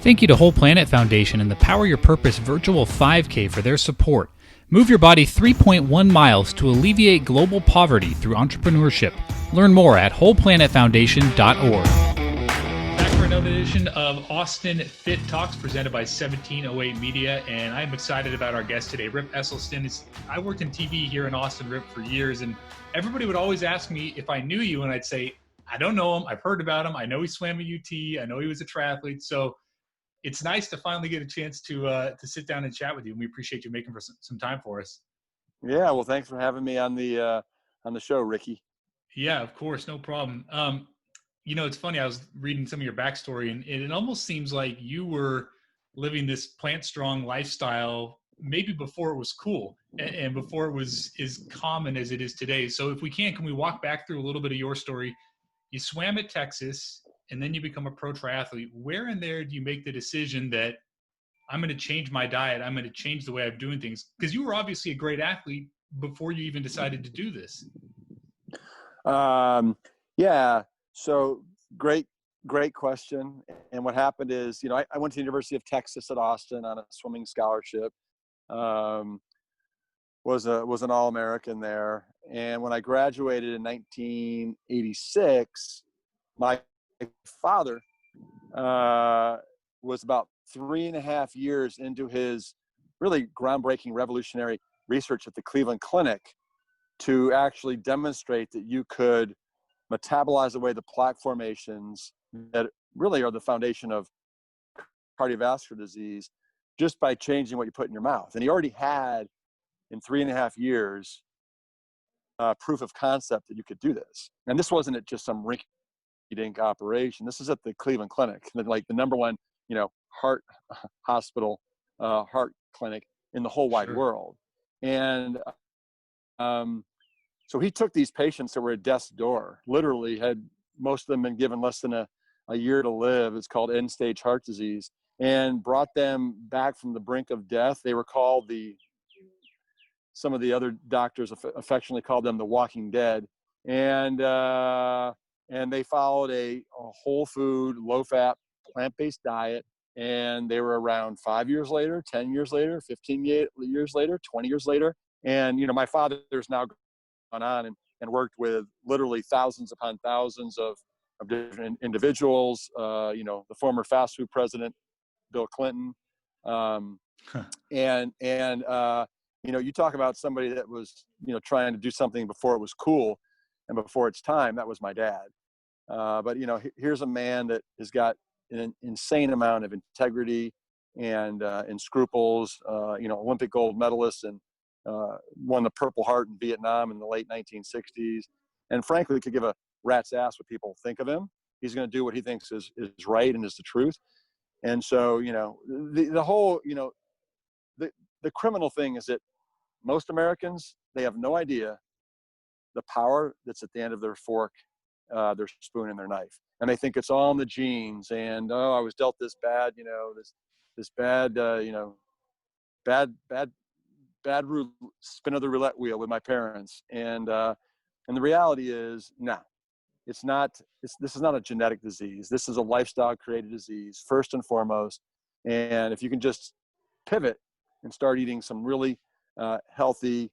Thank you to Whole Planet Foundation and the Power Your Purpose virtual 5K for their support. Move your body 3.1 miles to alleviate global poverty through entrepreneurship. Learn more at wholeplanetfoundation.org. Back for another edition of Austin Fit Talks presented by 1708 Media, and I'm excited about our guest today, Rip Esselstyn. I worked in TV here in Austin, Rip, for years, and everybody would always ask me if I knew you, and I'd say, I don't know him. I've heard about him. I know he swam at UT. I know he was a triathlete. So it's nice to finally get a chance to sit down and chat with you. And we appreciate you making some time for us. Yeah, well, thanks for having me on the show, Ricky. Yeah, of course, no problem. It's funny. I was reading some of your backstory, and it almost seems like you were living this plant-strong lifestyle maybe before it was cool and before it was as common as it is today. So if we can we walk back through a little bit of your story? You swam at Texas, and then you become a pro triathlete. Where in there do you make the decision that I'm going to change my diet, I'm going to change the way I'm doing things? Because you were obviously a great athlete before you even decided to do this. Yeah. So great question. And what happened is, I went to the University of Texas at Austin on a swimming scholarship. Was an All-American there. And when I graduated in 1986, my father was about 3.5 years into his really groundbreaking, revolutionary research at the Cleveland Clinic to actually demonstrate that you could metabolize away the plaque formations that really are the foundation of cardiovascular disease just by changing what you put in your mouth. And he already had, in 3.5 years, proof of concept that you could do this. And this wasn't just some rinky-dink operation. This is at the Cleveland Clinic, like the number one, heart hospital, heart clinic in the whole wide world. And so he took these patients that were at death's door, literally had most of them been given less than a year to live. It's called end-stage heart disease, and brought them back from the brink of death. They were called some of the other doctors affectionately called them the Walking Dead. And they followed a whole food, low-fat, plant-based diet. And they were around 5 years later, 10 years later, 15 years later, 20 years later. And, my father's now gone on and worked with literally thousands upon thousands of different individuals, the former fast food president, Bill Clinton. You talk about somebody that was, trying to do something before it was cool and before its time. That was my dad. But here's a man that has got an insane amount of integrity and scruples, Olympic gold medalist, and won the Purple Heart in Vietnam in the late 1960s. And frankly, could give a rat's ass what people think of him. He's going to do what he thinks is right and is the truth. And so, the whole, the criminal thing is that most Americans, they have no idea the power that's at the end of their fork, their spoon, and their knife. And they think it's all in the genes. And, I was dealt this bad, this bad, bad spin of the roulette wheel with my parents. And the reality is, no, it's not. This is not a genetic disease. This is a lifestyle created disease, first and foremost. And if you can just pivot and start eating some really healthy,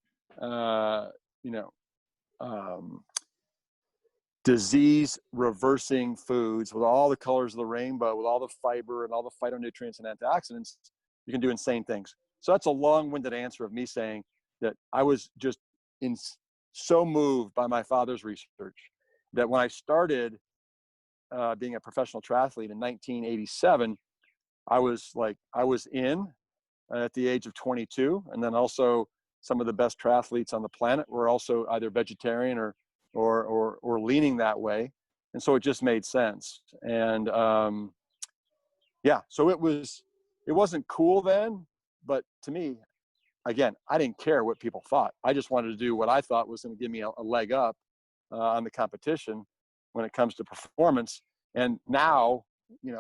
disease reversing foods with all the colors of the rainbow, with all the fiber and all the phytonutrients and antioxidants, you can do insane things. So that's a long-winded answer of me saying that I was just so moved by my father's research that when I started being a professional triathlete in 1987, I was in at the age of 22. And then also some of the best triathletes on the planet were also either vegetarian or leaning that way. And so it just made sense. And so it wasn't cool then, but to me, again, I didn't care what people thought. I just wanted to do what I thought was going to give me a leg up on the competition when it comes to performance. And now,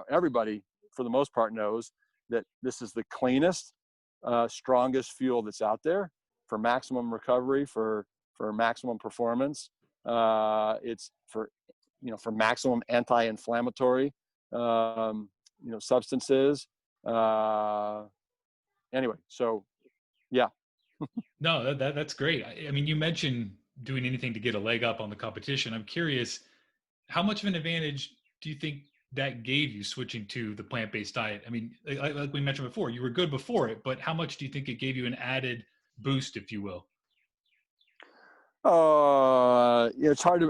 everybody for the most part knows that this is the cleanest, strongest fuel that's out there for maximum recovery, for maximum performance. It's for maximum anti-inflammatory. substances. Anyway, so yeah. No, that's great. I mean, you mentioned doing anything to get a leg up on the competition. I'm curious, how much of an advantage do you think that gave you switching to the plant-based diet? I mean, like we mentioned before, you were good before it, but how much do you think it gave you an added boost, if you will? It's hard to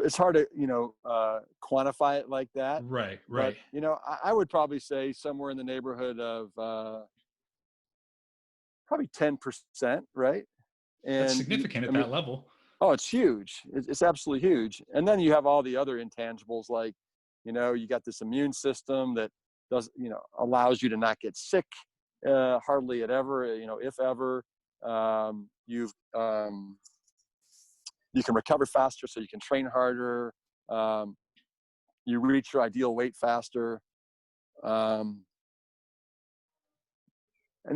quantify it like that. Right, But right. I would probably say somewhere in the neighborhood of probably 10%, right? That's And significant I at mean, that level. oh, it's huge. It's absolutely huge. And then you have all the other intangibles, like, you got this immune system that allows you to not get sick hardly at ever, if ever. You've You can recover faster, so you can train harder. You reach your ideal weight faster. And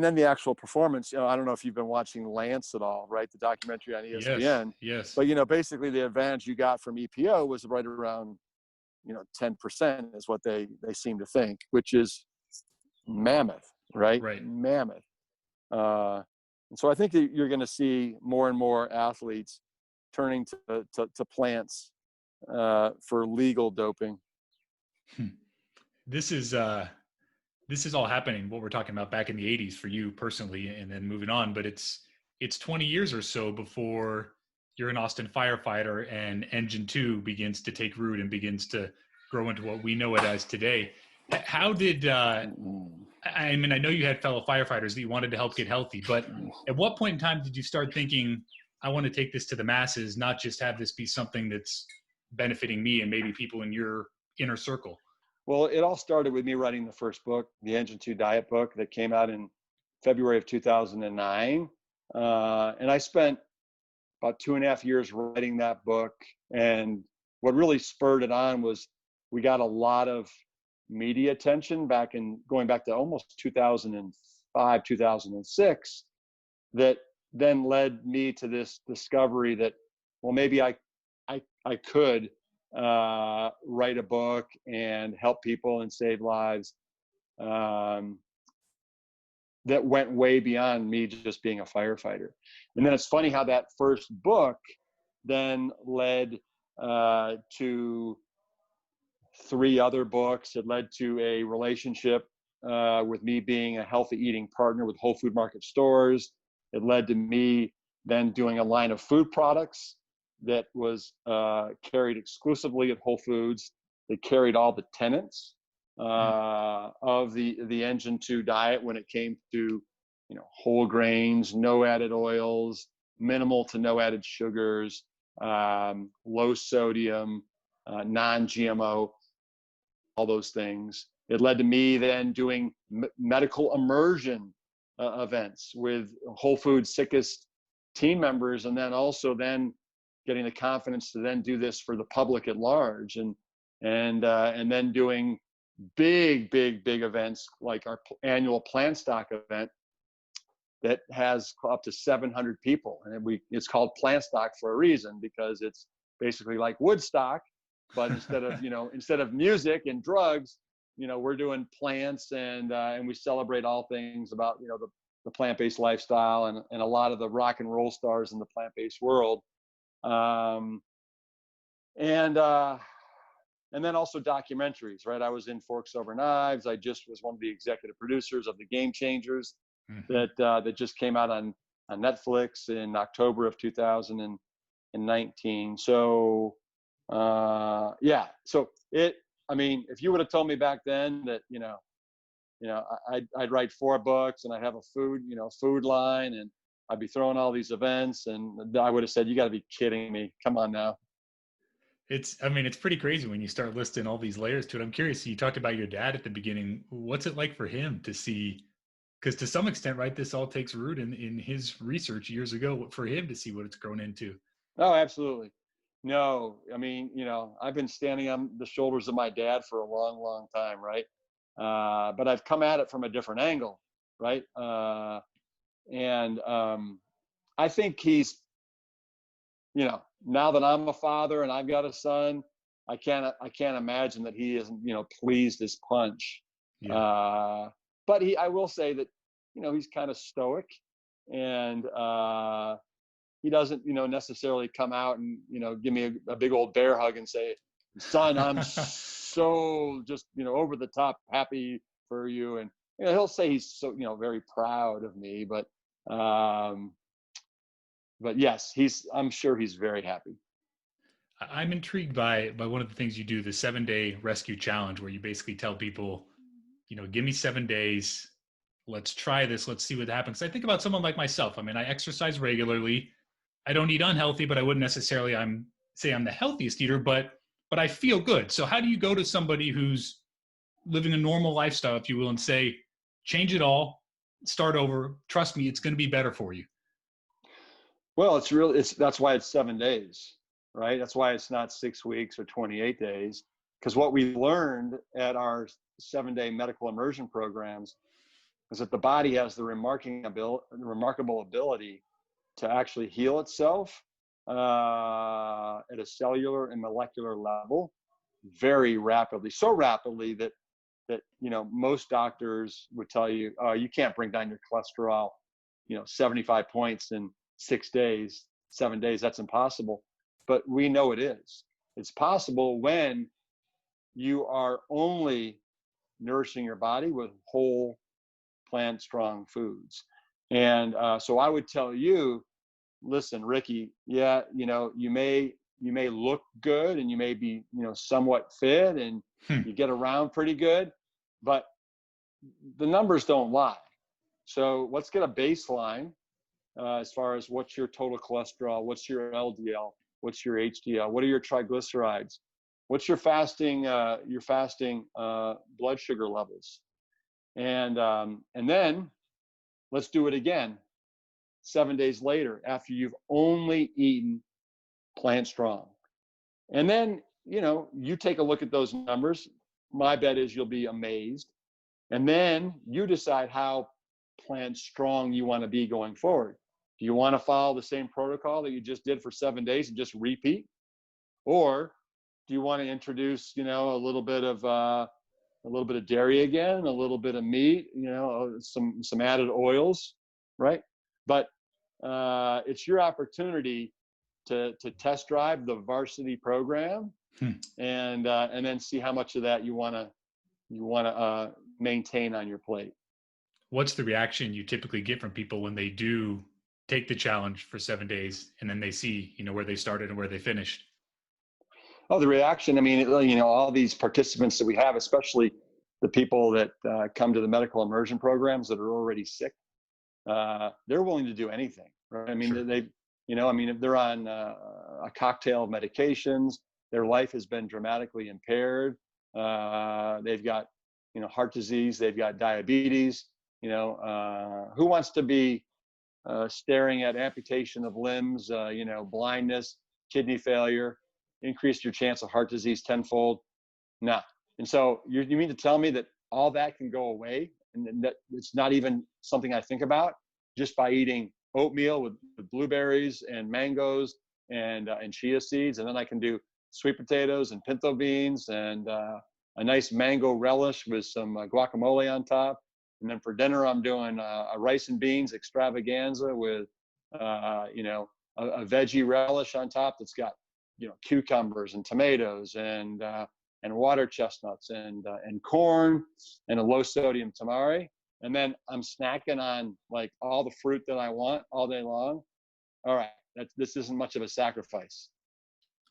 then the actual performance, I don't know if you've been watching Lance at all, right? The documentary on Yes, ESPN. yes. But, basically the advantage you got from EPO was right around, 10% is what they seem to think, which is mammoth, right? Right. Mammoth. And so I think that you're going to see more and more athletes turning to plants for legal doping. This is all happening, what we're talking about, back in the 80s for you personally, and then moving on, but it's 20 years or so before you're an Austin firefighter and Engine 2 begins to take root and begins to grow into what we know it as today. How did I mean, I know you had fellow firefighters that you wanted to help get healthy, but at what point in time did you start thinking, I want to take this to the masses, not just have this be something that's benefiting me and maybe people in your inner circle? Well, it all started with me writing the first book, the Engine 2 diet book, that came out in February of 2009. And I spent about 2.5 years writing that book. And what really spurred it on was we got a lot of media attention going back to almost 2005, 2006, that then led me to this discovery that, well, maybe I could write a book and help people and save lives that went way beyond me just being a firefighter. And then it's funny how that first book then led to 3 other books. It led to a relationship with me being a healthy eating partner with Whole Food Market stores. It led to me then doing a line of food products that was carried exclusively at Whole Foods. They carried all the tenets of the Engine 2 diet when it came to, whole grains, no added oils, minimal to no added sugars, low sodium, non-GMO, all those things. It led to me then doing medical immersion events with Whole Foods sickest team members, and then also then getting the confidence to then do this for the public at large, and then doing big events like our annual plant stock event that has up to 700 people, and it's called plant stock for a reason, because it's basically like Woodstock, but instead of music and drugs, we're doing plants, and we celebrate all things about the plant-based lifestyle and a lot of the rock and roll stars in the plant-based world. And then also documentaries, right? I was in Forks Over Knives. I just was one of the executive producers of the Game Changers that just came out on Netflix in October of 2019. So yeah, so if you would have told me back then that I'd write 4 books and I'd have a food line and I'd be throwing all these events, and I would have said, you got to be kidding me. Come on now. It's pretty crazy when you start listing all these layers to it. I'm curious, you talked about your dad at the beginning. What's it like for him to see, because to some extent, right, this all takes root in his research years ago, for him to see what it's grown into? Oh, absolutely. No, I've been standing on the shoulders of my dad for a long time, right? But I've come at it from a different angle, right? And I think he's, now that I'm a father and I've got a son, I can't imagine that he isn't, pleased as punch Yeah. But I will say that, he's kind of stoic, and he doesn't, necessarily come out and, give me a big old bear hug and say, son, I'm so just, over the top happy for you. And, he'll say he's so, very proud of me, but yes, I'm sure he's very happy. I'm intrigued by one of the things you do, the 7-day rescue challenge, where you basically tell people, give me 7 days. Let's try this. Let's see what happens. I think about someone like myself. I mean, I exercise regularly. I don't eat unhealthy, but I wouldn't necessarily say I'm the healthiest eater, but I feel good. So how do you go to somebody who's living a normal lifestyle, if you will, and say, change it all, start over, trust me, it's going to be better for you? Well, that's why it's 7 days, right? That's why it's not 6 weeks or 28 days. Because what we learned at our 7-day medical immersion programs is that the body has the remarkable ability to actually heal itself at a cellular and molecular level very rapidly. So rapidly that most doctors would tell you, oh, you can't bring down your cholesterol, 75 points in 6 days, 7 days. That's impossible. But we know it is. It's possible when you are only nourishing your body with whole plant strong foods. And so I would tell you, listen, Ricky, yeah, you may look good and you may be, somewhat fit and you get around pretty good, but the numbers don't lie. So let's get a baseline as far as what's your total cholesterol, what's your LDL, what's your HDL, what are your triglycerides, what's your fasting blood sugar levels, and then let's do it again 7 days later after you've only eaten plant strong. And then, you take a look at those numbers. My bet is you'll be amazed. And then you decide how plant strong you want to be going forward. Do you want to follow the same protocol that you just did for 7 days and just repeat? Or do you want to introduce, a little bit of dairy again, a little bit of meat, some added oils, right? But it's your opportunity to test drive the varsity program, and then see how much of that you want to maintain on your plate. What's the reaction you typically get from people when they do take the challenge for 7 days and then they see, where they started and where they finished? Oh, the reaction, I mean, all these participants that we have, especially the people that come to the medical immersion programs that are already sick, they're willing to do anything, right? I mean, sure. If they're on a cocktail of medications, their life has been dramatically impaired. They've got, heart disease, they've got diabetes, who wants to be staring at amputation of limbs, blindness, kidney failure, increase your chance of heart disease tenfold? No. And so you mean to tell me that all that can go away and that it's not even something I think about just by eating oatmeal with blueberries and mangoes and chia seeds, and then I can do sweet potatoes and pinto beans and a nice mango relish with some guacamole on top, and then for dinner I'm doing a rice and beans extravaganza with a veggie relish on top that's got cucumbers and tomatoes and water chestnuts and corn and a low sodium tamari. And then I'm snacking on like all the fruit that I want all day long. All right, this isn't much of a sacrifice.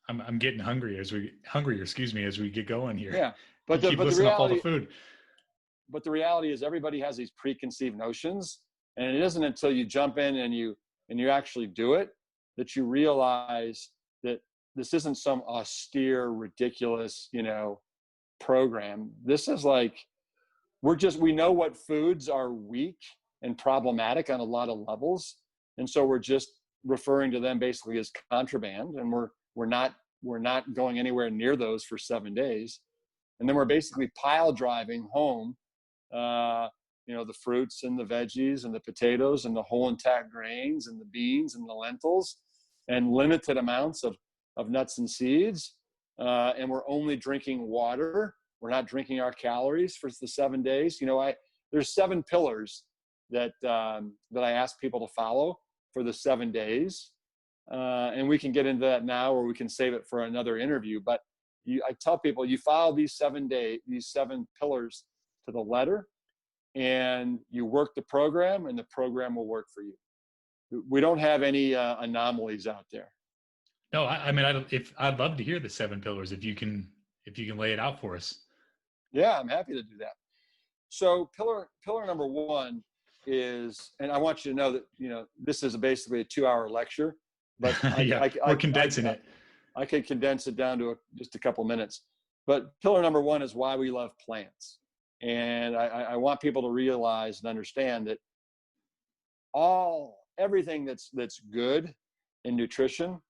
I'm getting hungrier as we get going here. Yeah, but keep listing off all the food. But the reality is everybody has these preconceived notions, and it isn't until you jump in and you actually do it that you realize that this isn't some austere, ridiculous, program. This is like, we know what foods are weak and problematic on a lot of levels. And so we're just referring to them basically as contraband. And we're not going anywhere near those for 7 days. And then we're basically pile driving home, the fruits and the veggies and the potatoes and the whole intact grains and the beans and the lentils and limited amounts of nuts and seeds. And we're only drinking water we're not drinking our calories for the 7 days. There's 7 pillars that I ask people to follow for the 7 days. And we can get into that now, or we can save it for another interview. But I tell people, you follow these 7 pillars to the letter, and you work the program, and the program will work for you. We don't have any anomalies out there. No, I mean, I'd love to hear the 7 pillars if you can lay it out for us. Yeah, I'm happy to do that. So pillar number 1 is, and I want you to know that this is basically a 2-hour lecture, but we're condensing it. I could condense it down to just a couple minutes. But pillar number 1 is why we love plants, and I want people to realize and understand that everything that's good in nutrition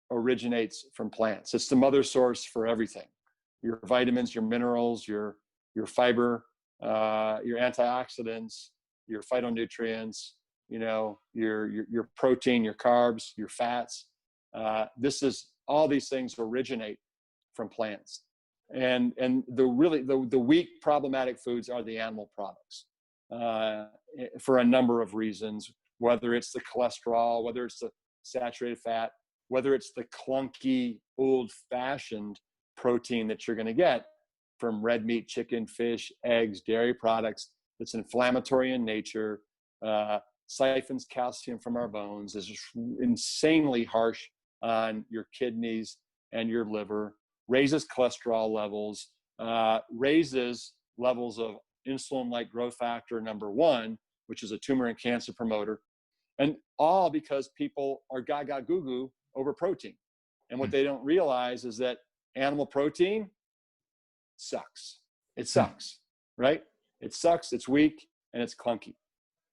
originates from plants. It's the mother source for everything. Your vitamins, your minerals, your fiber, your antioxidants, your phytonutrients, your protein, your carbs, your fats. All these things originate from plants. And the weak problematic foods are the animal products, for a number of reasons, whether it's the cholesterol, whether it's the saturated fat, whether it's the clunky, old-fashioned protein that you're going to get from red meat, chicken, fish, eggs, dairy products, that's inflammatory in nature, siphons calcium from our bones, is insanely harsh on your kidneys and your liver, raises cholesterol levels, raises levels of insulin-like growth factor number 1, which is a tumor and cancer promoter, and all because people are gaga goo-goo over protein. And what they don't realize is that animal protein sucks. It sucks, right? It sucks, it's weak, and it's clunky.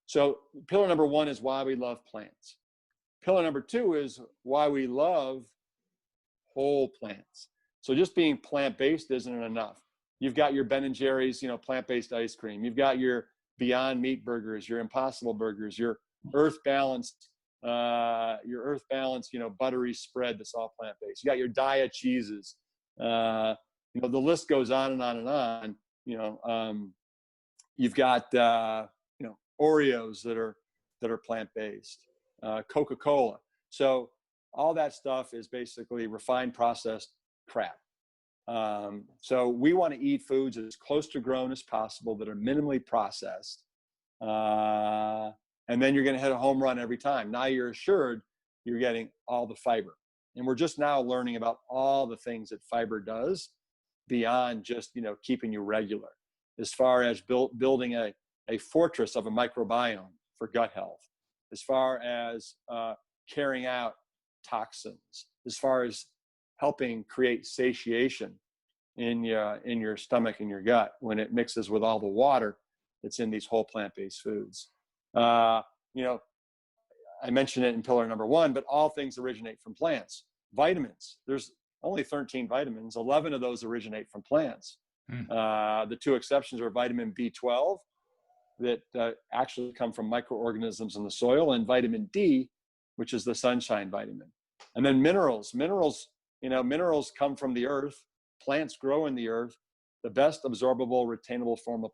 So pillar number 1 is why we love plants. Pillar number 2 is why we love whole plants. So just being plant-based isn't enough. You've got your Ben & Jerry's, plant-based ice cream. You've got your Beyond Meat burgers, your Impossible burgers, your Earth Balanced, buttery spread that's all plant-based. You got your Daiya cheeses. The list goes on and on and on. You've got Oreos that are plant-based, Coca-Cola. So all that stuff is basically refined, processed crap. So we want to eat foods as close to grown as possible that are minimally processed. And then you're going to hit a home run every time. Now you're assured you're getting all the fiber. And we're just now learning about all the things that fiber does beyond just, keeping you regular, as far as building a fortress of a microbiome for gut health, as far as carrying out toxins, as far as helping create satiation in your stomach and your gut when it mixes with all the water that's in these whole plant-based foods. I mentioned it in pillar number 1, but all things originate from plants. Vitamins, there's only 13 vitamins. 11 of those originate from plants. The 2 exceptions are vitamin B12 that actually come from microorganisms in the soil, and vitamin D, which is the sunshine vitamin. And then minerals come from the earth. Plants grow in the earth. The best absorbable, retainable form of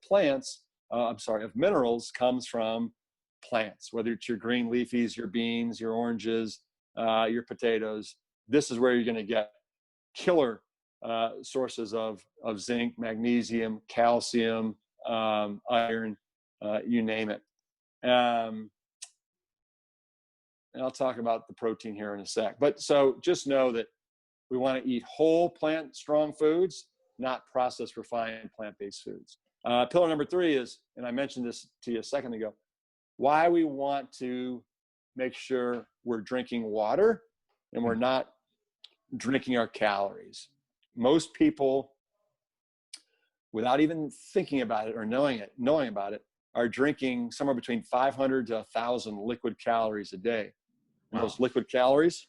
minerals comes from plants, whether it's your green leafies, your beans, your oranges, your potatoes. This is where you're going to get killer sources of zinc, magnesium, calcium, iron, you name it. And I'll talk about the protein here in a sec. But so just know that we want to eat whole plant strong foods, not processed, refined plant-based foods. Pillar number 3 is, and I mentioned this to you a second ago, why we want to make sure we're drinking water and we're not drinking our calories. Most people, without even thinking about it or knowing about it, are drinking somewhere between 500 to 1,000 liquid calories a day. And those liquid calories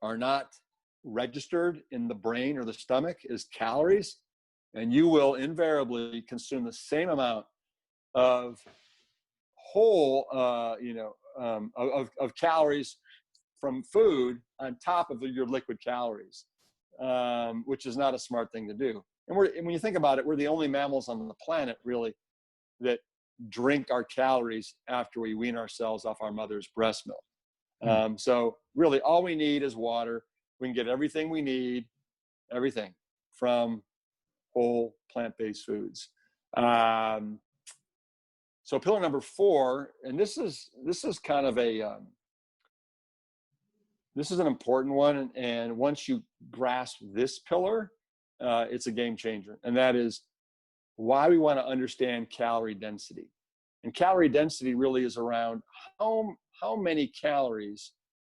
are not registered in the brain or the stomach as calories, and you will invariably consume the same amount of whole, of calories from food on top of your liquid calories. which is not a smart thing to do. And when you think about it, we're the only mammals on the planet really that drink our calories after we wean ourselves off our mother's breast milk. So really all we need is water. We can get everything we need, everything from whole plant-based foods. So pillar number 4, and this is kind of this is an important one. And once you grasp this pillar, it's a game changer. And that is why we want to understand calorie density. And calorie density really is around how many calories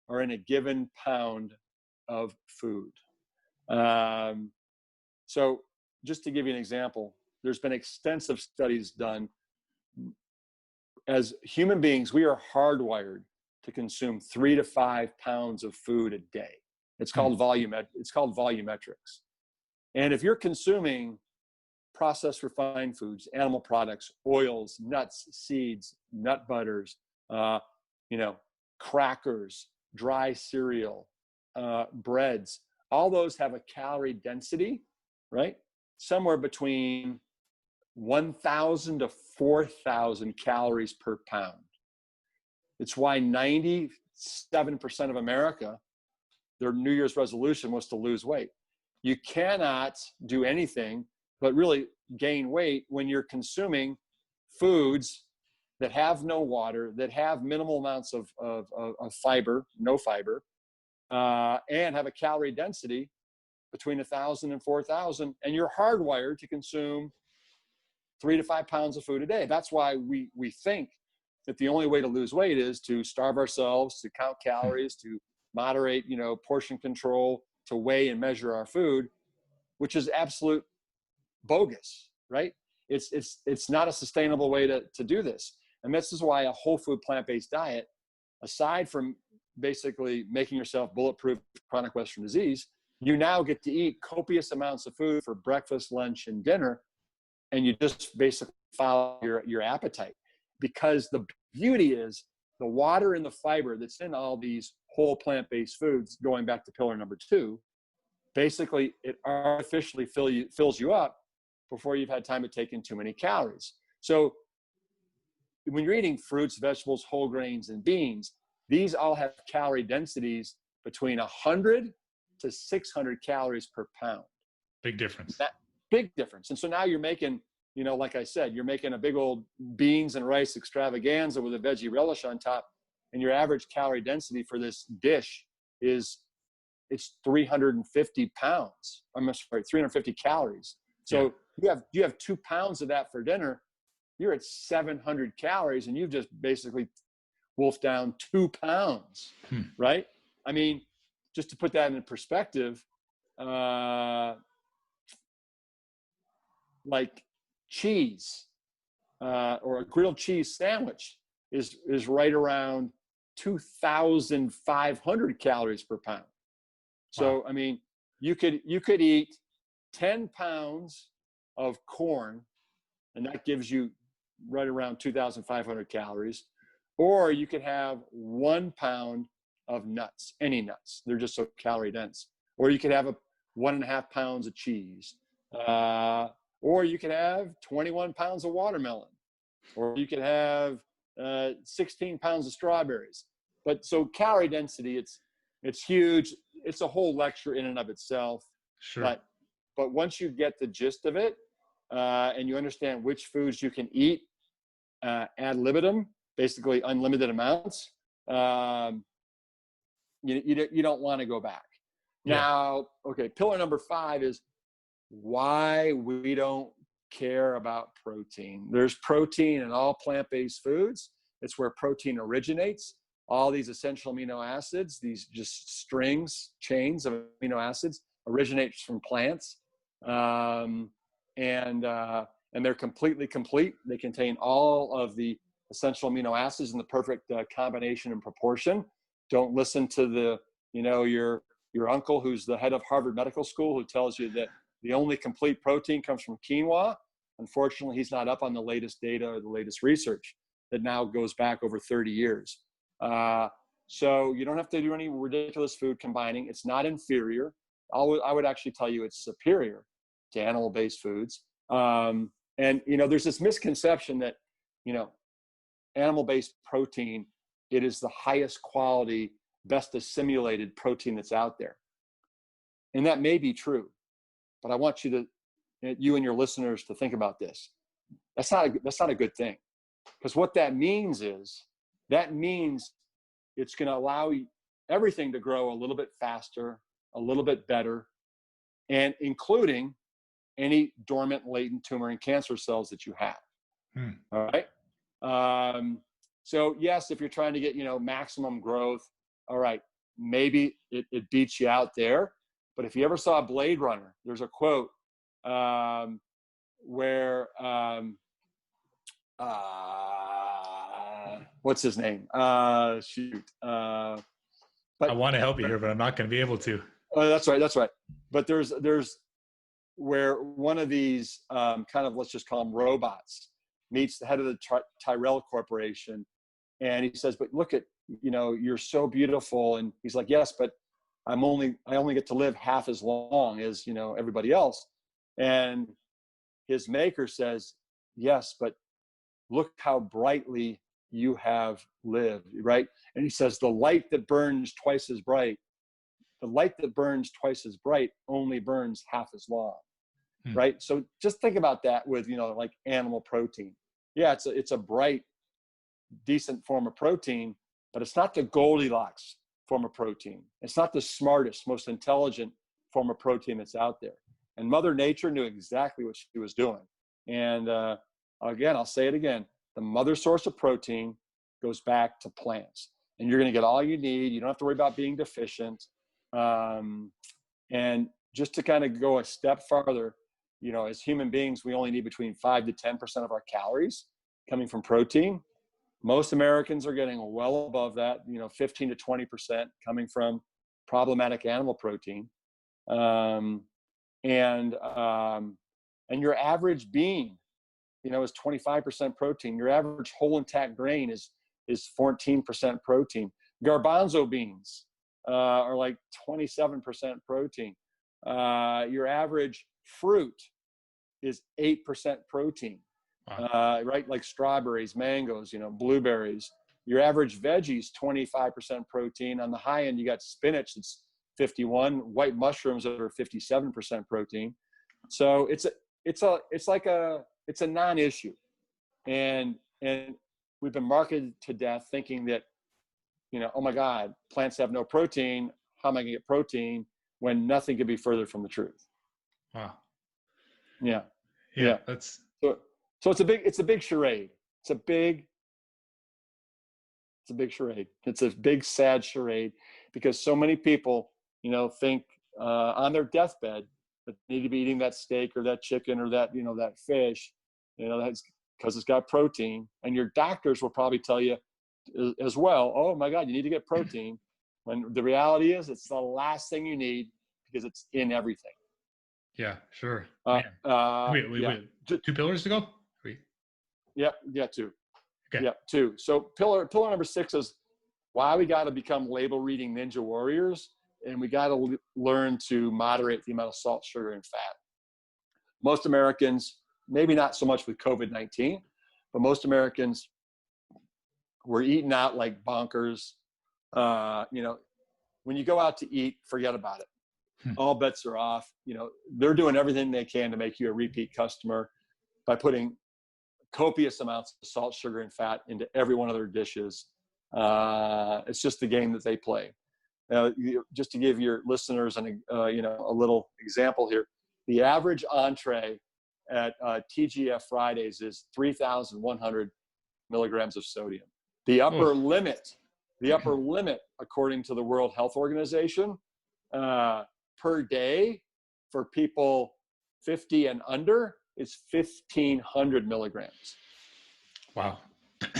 are in a given pound of food. So just to give you an example, there's been extensive studies done. As human beings, we are hardwired to consume 3 to 5 pounds of food a day. It's called volumetrics. And if you're consuming processed refined foods, animal products, oils, nuts, seeds, nut butters, crackers, dry cereal, breads, all those have a calorie density, right? Somewhere between 1,000 to 4,000 calories per pound. It's why 97% of America, their New Year's resolution was to lose weight. You cannot do anything but really gain weight when you're consuming foods that have no water, that have minimal amounts of fiber, no fiber, and have a calorie density between 1,000 and 4,000, and you're hardwired to consume 3 to 5 pounds of food a day. That's why we think that the only way to lose weight is to starve ourselves, to count calories, to moderate, portion control, to weigh and measure our food, which is absolute bogus, right? It's not a sustainable way to do this. And this is why a whole food plant-based diet, aside from basically making yourself bulletproof chronic Western disease, you now get to eat copious amounts of food for breakfast, lunch, and dinner, and you just basically follow your appetite. Because the beauty is the water and the fiber that's in all these whole plant-based foods, going back to pillar number 2, basically it artificially fills you up before you've had time to take in too many calories. So when you're eating fruits, vegetables, whole grains, and beans, these all have calorie densities between 100 to 600 calories per pound. Big difference. Big difference. And so now you're making, like I said, you're making a big old beans and rice extravaganza with a veggie relish on top, and your average calorie density for this dish it's 350 pounds. I'm sorry, 350 calories. So you have 2 pounds of that for dinner. You're at 700 calories, and you've just basically wolfed down 2 pounds, right? I mean, just to put that in perspective, like cheese or a grilled cheese sandwich is right around 2,500 calories per pound. So, wow. I mean, you could eat 10 pounds of corn, and that gives you right around 2,500 calories. Or you could have 1 pound of nuts, any nuts. They're just so calorie dense. Or you could have 1.5 pounds of cheese. Or you could have 21 pounds of watermelon. Or you could have 16 pounds of strawberries. But so calorie density, it's huge. It's a whole lecture in and of itself. Sure. But once you get the gist of it, and you understand which foods you can eat ad libitum, basically unlimited amounts, you don't want to go back. Yeah. Now, okay, pillar number 5 is why we don't care about protein. There's protein in all plant-based foods. It's where protein originates. All these essential amino acids, these just chains of amino acids, originates from plants. And they're completely complete. They contain all of the essential amino acids in the perfect combination and proportion. Don't listen to your uncle who's the head of Harvard Medical School who tells you that the only complete protein comes from quinoa. Unfortunately, he's not up on the latest data or the latest research that now goes back over 30 years. So you don't have to do any ridiculous food combining. It's not inferior. I would actually tell you it's superior to animal-based foods. And, there's this misconception that, animal-based protein, it is the highest quality, best assimilated protein that's out there. And that may be true, but I want you and your listeners to think about this. That's not a good thing. Because what that means is, it's going to allow everything to grow a little bit faster, a little bit better, and including any dormant, latent tumor and cancer cells that you have. All right. So yes, if you're trying to get, maximum growth, all right, maybe it beats you out there. But if you ever saw Blade Runner, there's a quote where, what's his name? But I want to help you here, but I'm not going to be able to. Oh, that's right. But there's where one of these kind of, let's just call them robots, meets the head of the Tyrell Corporation, and he says, "But look at, you're so beautiful." And he's like, "Yes, but I only get to live half as long as everybody else." And his maker says, "Yes, but look how brightly you have lived," right? And he says, the light that burns twice as bright only burns half as long, right? So just think about that with, like animal protein. Yeah, it's a bright, decent form of protein, but it's not the Goldilocks form of protein. It's not the smartest, most intelligent form of protein that's out there. And Mother Nature knew exactly what she was doing. And again, I'll say it again, the mother source of protein goes back to plants, and you're going to get all you need. You don't have to worry about being deficient. And just to kind of go a step farther, as human beings, we only need between 5 to 10% of our calories coming from protein. Most Americans are getting well above that, 15 to 20% coming from problematic animal protein. And your average bean, is 25% protein. Your average whole intact grain is 14% protein. Garbanzo beans are like 27% protein. Your average fruit is 8% protein. Wow. Right? Like strawberries, mangoes, blueberries. Your average veggies, 25% protein. On the high end, you got spinach that's 51, white mushrooms that are 57% protein. So it's a non-issue. And we've been marketed to death thinking that, oh my God, plants have no protein. How am I gonna get protein when nothing could be further from the truth? Wow. Yeah. That's so it's a big charade. It's a big charade. It's a big, sad charade, because so many people, think on their deathbed that they need to be eating that steak or that chicken or that, that fish, that's because it's got protein. And your doctors will probably tell you as well, oh my God, you need to get protein. When the reality is it's the last thing you need, because it's in everything. Yeah, sure. Wait. 2 pillars to go? Yeah, 2. Okay. Yeah, 2. So pillar number 6 is why we got to become label reading ninja warriors, and we got to learn to moderate the amount of salt, sugar, and fat. Most Americans, maybe not so much with COVID-19, but most Americans were eating out like bonkers. When you go out to eat, forget about it. All bets are off. They're doing everything they can to make you a repeat customer by putting copious amounts of salt, sugar, and fat into every one of their dishes. It's just the game that they play. Just to give your listeners a little example here, the average entree at TGF Fridays is 3,100 milligrams of sodium. The upper limit, according to the World Health Organization, per day for people 50 and under is 1,500 milligrams. Wow.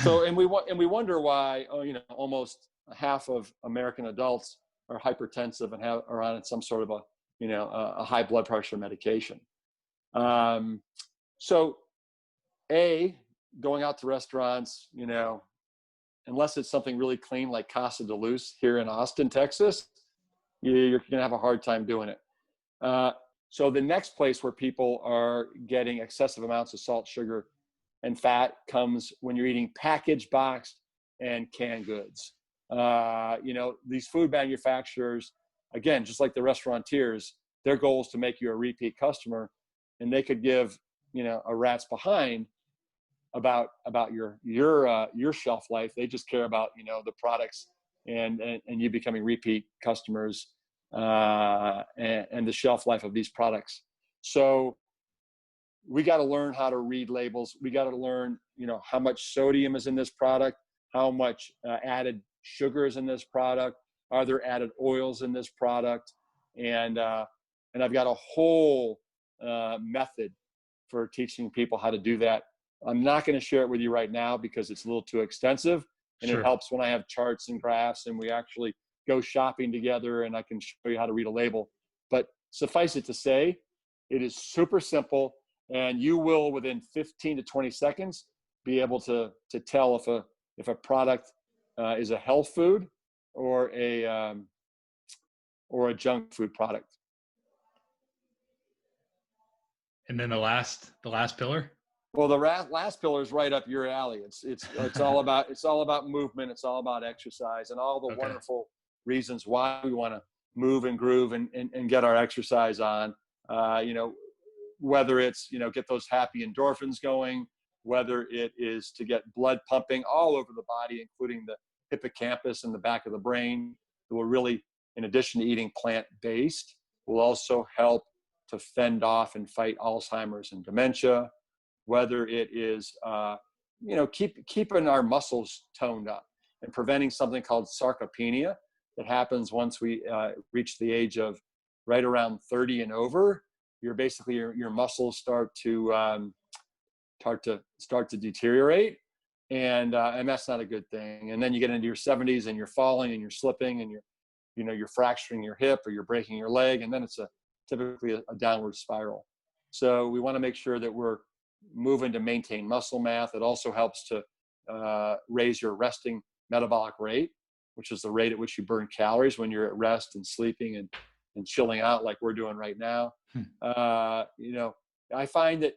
So, and we wonder why, almost half of American adults are hypertensive and are on some sort of a high blood pressure medication. So, going out to restaurants, unless it's something really clean like Casa de Luz here in Austin, Texas, you're going to have a hard time doing it. So the next place where people are getting excessive amounts of salt, sugar, and fat comes when you're eating packaged, boxed, and canned goods. These food manufacturers, again, just like the restaurateurs, their goal is to make you a repeat customer, and they could give, a rat's behind about your shelf life. They just care about, the products and you becoming repeat customers, and the shelf life of these products. So we got to learn how to read labels. We got to learn, how much sodium is in this product, how much added sugar is in this product, are there added oils in this product, and I've got a whole method for teaching people how to do that. I'm not going to share it with you right now because it's a little too extensive, and Sure. It helps when I have charts and graphs and we actually go shopping together and I can show you how to read a label. But suffice it to say, it is super simple, and you will, within 15 to 20 seconds, be able to tell if a product is a health food or a junk food product. And then the last pillar. Well, the last pillar is right up your alley. It's all about movement. It's all about exercise and all the wonderful reasons why we want to move and groove and get our exercise on. Whether it's, get those happy endorphins going, whether it is to get blood pumping all over the body, including the hippocampus and the back of the brain, that will really, in addition to eating plant-based, will also help to fend off and fight Alzheimer's and dementia. Whether it is, keeping our muscles toned up and preventing something called sarcopenia that happens once we reach the age of right around 30 and over. You're basically your muscles start to deteriorate, and that's not a good thing. And then you get into your 70s and you're falling and you're slipping and you're fracturing your hip or you're breaking your leg, and then it's typically a downward spiral. So we want to make sure that we're moving to maintain muscle mass. It also helps to raise your resting metabolic rate, which is the rate at which you burn calories when you're at rest and sleeping and chilling out like we're doing right now. I find that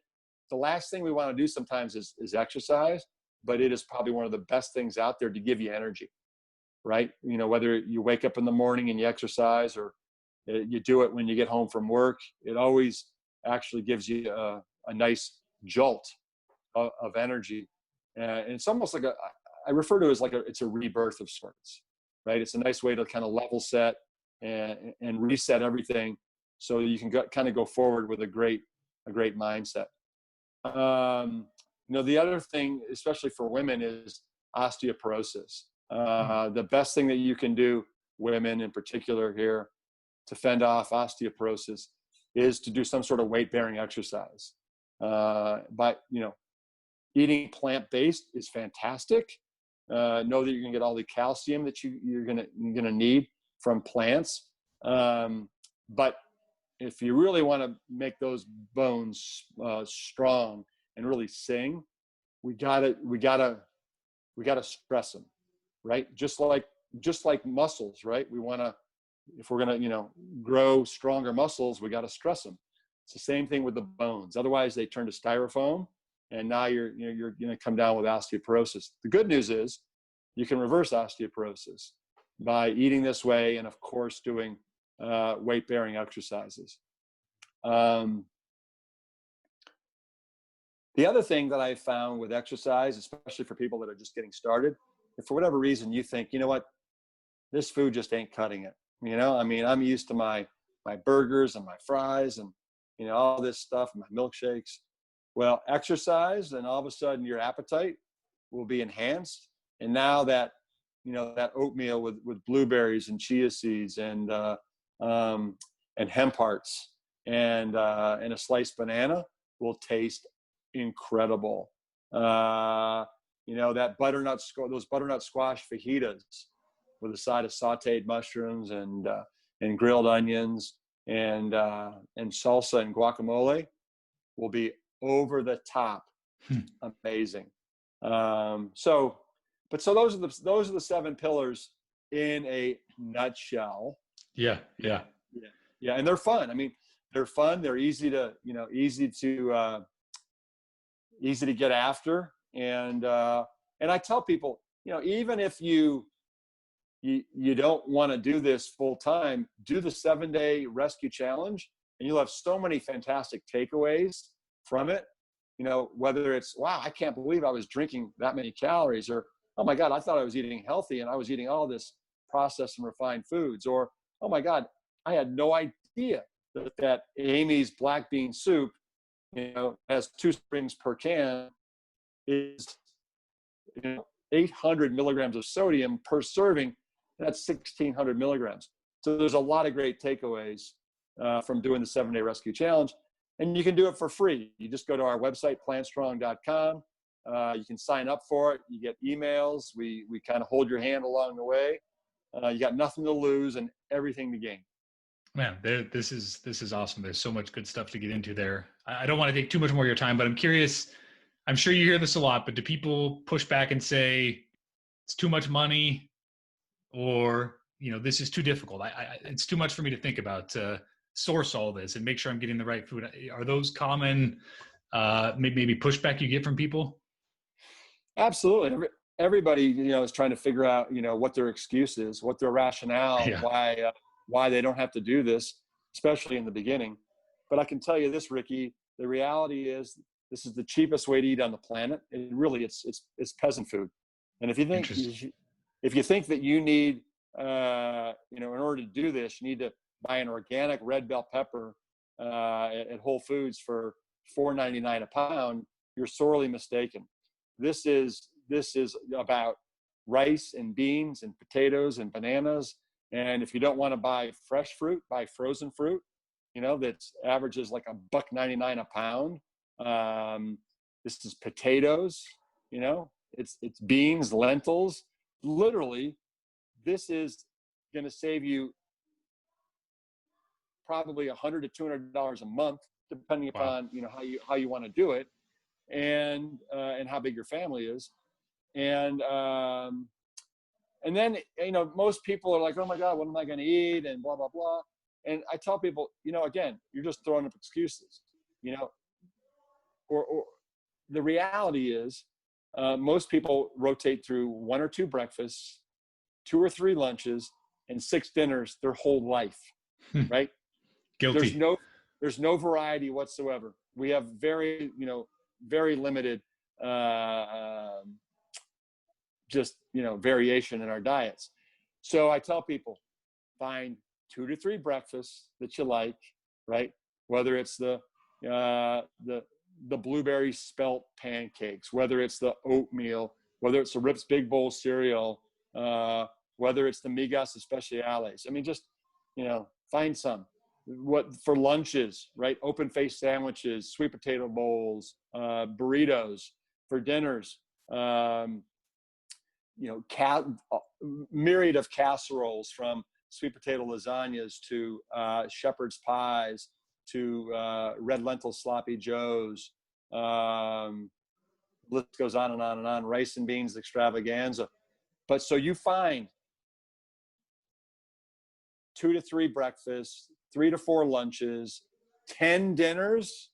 the last thing we want to do sometimes is exercise, but it is probably one of the best things out there to give you energy, right? Whether you wake up in the morning and you exercise or you do it when you get home from work, it always actually gives you a nice jolt of energy. And it's almost like I refer to it as it's a rebirth of sorts, right? It's a nice way to kind of level set and reset everything so you can kind of go forward with a great mindset. The other thing, especially for women, is osteoporosis. The best thing that you can do, women in particular here, to fend off osteoporosis is to do some sort of weight-bearing exercise. But eating plant-based is fantastic. Know that you're gonna get all the calcium that you're gonna need from plants. But if you really want to make those bones strong and really sing, we gotta stress them, right? Just like muscles, right? If we're gonna grow stronger muscles, we gotta stress them. It's the same thing with the bones. Otherwise, they turn to styrofoam, and now you're gonna come down with osteoporosis. The good news is you can reverse osteoporosis by eating this way, and of course doing weight-bearing exercises. The other thing that I found with exercise, especially for people that are just getting started, if for whatever reason you think, this food just ain't cutting it. I'm used to my burgers and my fries and all this stuff, my milkshakes. Well, exercise, and all of a sudden your appetite will be enhanced. And now that that oatmeal with blueberries and chia seeds and hemp hearts and a sliced banana will taste incredible. That those butternut squash fajitas with a side of sautéed mushrooms and grilled onions and salsa and guacamole will be over the top amazing. So those are the 7 pillars in a nutshell. Yeah. And they're fun. they're fun. They're easy to get after. And I tell people, even if you don't want to do this full time, do the 7-day rescue challenge, and you'll have so many fantastic takeaways from it. Whether it's, wow, I can't believe I was drinking that many calories, or, oh my God, I thought I was eating healthy and I was eating all this processed and refined foods, or, oh my God, I had no idea that Amy's black bean soup, has 2 servings per can, is 800 milligrams of sodium per serving. That's 1,600 milligrams. So there's a lot of great takeaways from doing the 7-day rescue challenge. And you can do it for free. You just go to our website, plantstrong.com. You can sign up for it. You get emails. We kind of hold your hand along the way. You got nothing to lose and everything to gain. Man, this is awesome. There's so much good stuff to get into there. I don't want to take too much more of your time, but I'm curious. I'm sure you hear this a lot, but do people push back and say it's too much money, or this is too difficult? It's too much for me to think about to source all this and make sure I'm getting the right food. Are those common maybe pushback you get from people? Absolutely. Everybody is trying to figure out what their excuse is, what their rationale, why they don't have to do this, especially in the beginning. But I can tell you this, Ricky, the reality is this is the cheapest way to eat on the planet. It's peasant food. And if you think that you need in order to do this, you need to buy an organic red bell pepper at Whole Foods for $4.99 a pound, you're sorely mistaken. This is about rice and beans and potatoes and bananas. And if you don't want to buy fresh fruit, buy frozen fruit, that averages like $1.99 a pound. This is potatoes, it's beans, lentils. Literally, this is going to save you probably $100 to $200 a month, depending upon how you want to do it, and how big your family is, and then most people are like, oh my God, what am I going to eat, and blah blah blah. And I tell people, again, you're just throwing up excuses, or the reality is most people rotate through 1 or 2 breakfasts, 2 or 3 lunches, and 6 dinners their whole life, right? Guilty. There's no variety whatsoever. We have very limited variation in our diets. So I tell people, find 2 to 3 breakfasts that you like, right? Whether it's the blueberry spelt pancakes, whether it's the oatmeal, whether it's the Rips Big Bowl cereal, whether it's the migas especiales. I mean, just, find some. What for lunches, right? Open face sandwiches, sweet potato bowls, burritos. For dinners, myriad of casseroles, from sweet potato lasagnas to shepherd's pies to red lentil sloppy joes. List goes on and on and on. Rice and beans extravaganza. But so you find 2 to 3 breakfasts, 3 to 4 lunches, 10 dinners,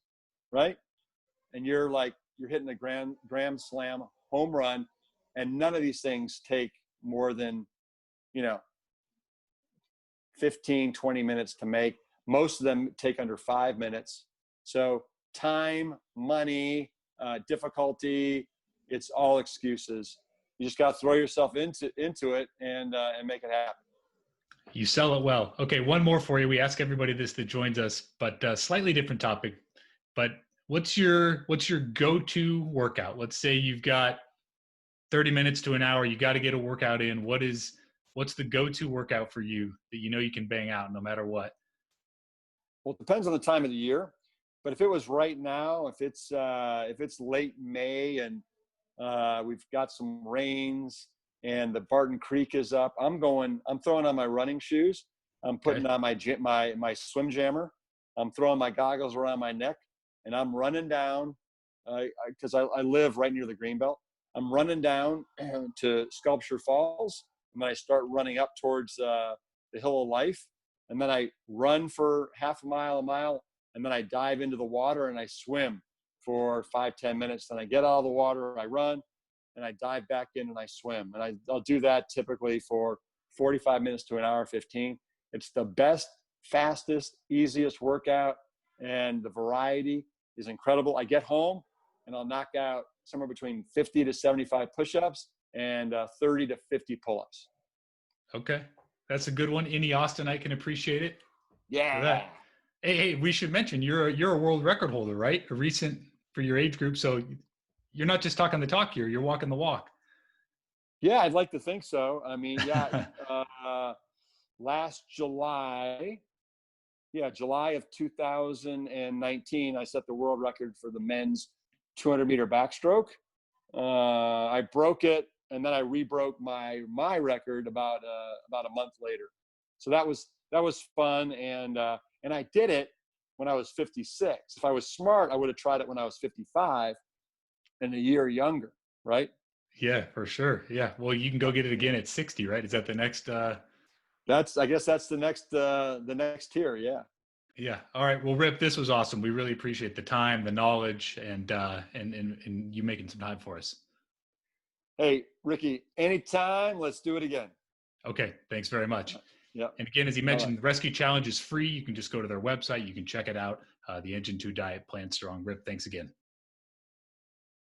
right? And you're hitting a grand slam home run, and none of these things take more than 15, 20 minutes to make. Most of them take under 5 minutes. So time, money, difficulty, it's all excuses. You just got to throw yourself into it and make it happen. You sell it well. Okay, one more for you. We ask everybody this that joins us, but slightly different topic. But what's your go-to workout? Let's say you've got 30 minutes to an hour. You got to get a workout in. What's the go-to workout for you that you can bang out no matter what? Well, it depends on the time of the year. But if it was right now, if it's late May and we've got some rains and the Barton Creek is up, I'm throwing on my running shoes. I'm putting on my swim jammer. I'm throwing my goggles around my neck, and I'm running down because I live right near the Greenbelt. I'm running down to Sculpture Falls, and then I start running up towards the Hill of Life, and then I run for half a mile, and then I dive into the water and I swim for 5-10 minutes. Then I get out of the water, I run, and I dive back in and I swim. And I'll do that typically for 45 minutes to an hour 15. It's the best, fastest, easiest workout, and the variety is incredible. I get home and I'll knock out somewhere between 50 to 75 push-ups and 30 to 50 pull-ups. Okay. That's a good one. Any Austinite can appreciate it. Yeah. Hey, we should mention you're a world record holder, right? A recent for your age group. So you're not just talking the talk here, you're walking the walk. Yeah, I'd like to think so. I mean, yeah, last July, July of 2019, I set the world record for the men's 200-meter backstroke. I broke it, and then I rebroke my record about a month later. So that was fun, and I did it when I was 56. If I was smart, I would have tried it when I was 55 and a year younger, right? Yeah, for sure. Yeah. Well, you can go get it again at 60, right? Is that the next? I guess that's the next tier. Yeah. Yeah. All right. Well, Rip, this was awesome. We really appreciate the time, the knowledge, and you making some time for us. Hey, Ricky, anytime. Let's do it again. Okay. Thanks very much. Yeah. And again, as you mentioned, the Rescue Challenge is free. You can just go to their website. You can check it out. The Engine 2 Diet, Plan Strong. Rip, thanks again.